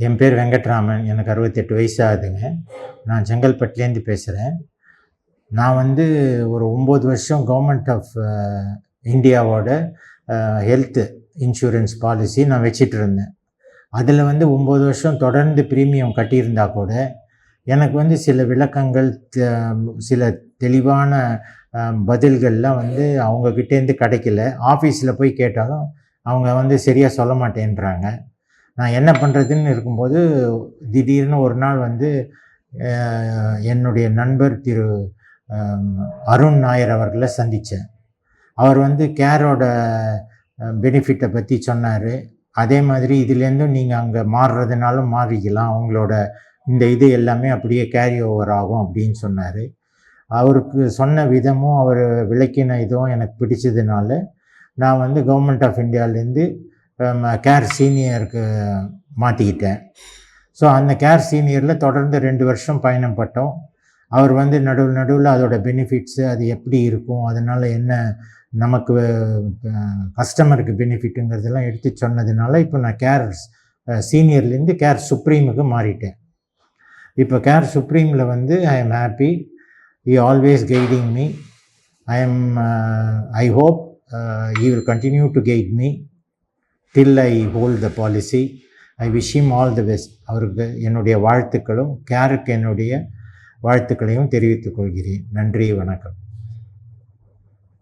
என் பேர் வெங்கட்ராமன். எனக்கு 68 வயசு ஆகுதுங்க. நான் செங்கல்பட்டுலேருந்து பேசுகிறேன். நான் வந்து ஒரு 9 வருஷம் கவர்மெண்ட் ஆஃப் இந்தியாவோட ஹெல்த் இன்சூரன்ஸ் பாலிசி நான் வச்சிட்டு இருந்தேன். அதில் வந்து 9 வருஷம் தொடர்ந்து ப்ரீமியம் கட்டியிருந்தா கூட எனக்கு வந்து சில விளக்கங்கள், சில தெளிவான பதில்கள்லாம் வந்து அவங்கக்கிட்டேருந்து கிடைக்கல. ஆஃபீஸில் போய் கேட்டாலும் அவங்க வந்து சரியாக சொல்ல மாட்டேன்றாங்க. நான் என்ன பண்ணுறதுன்னு இருக்கும்போது திடீர்னு ஒரு நாள் வந்து என்னுடைய நண்பர் திரு அருண் நாயர் அவர்களை சந்தித்தேன். அவர் வந்து கேரோட பெனிஃபிட்டை பற்றி சொன்னார். அதே மாதிரி இதுலேருந்தும் நீங்கள் அங்கே மாறுறதுனாலும் மாறிக்கலாம், அவங்களோட இந்த இது எல்லாமே அப்படியே கேரி ஓவர் ஆகும் அப்படின்னு சொன்னார். அவருக்கு சொன்ன விதமும் அவர் விளக்கின இதுவும் எனக்கு பிடிச்சதுனால நான் வந்து கவர்மெண்ட் ஆஃப் இந்தியாவிலேருந்து கேர் சீனியருக்கு மாற்றிக்கிட்டேன். ஸோ அந்த கேர் சீனியரில் தொடர்ந்து 2 வருஷம் பயணப்பட்டோம். அவர் வந்து நடுவில் அதோட பெனிஃபிட்ஸு, அது எப்படி இருக்கும், அதனால் என்ன நமக்கு கஸ்டமருக்கு பெனிஃபிட்டுங்கிறதெல்லாம் எடுத்து சொன்னதுனால இப்போ நான் கேர் சீனியர்லேருந்து கேர் சுப்ரீமுக்கு மாறிட்டேன். இப்போ கேர் சுப்ரீமில் வந்து I am happy. He always guiding me. I hope he will continue to guide me till I hold the policy. I wish him all the best. அவருக்கு என்னுடைய வாழ்த்துக்களும் கேருக்கு என்னுடைய வாழ்த்துக்களையும் தெரிவித்துக் கொள்கிறேன். நன்றி, வணக்கம்.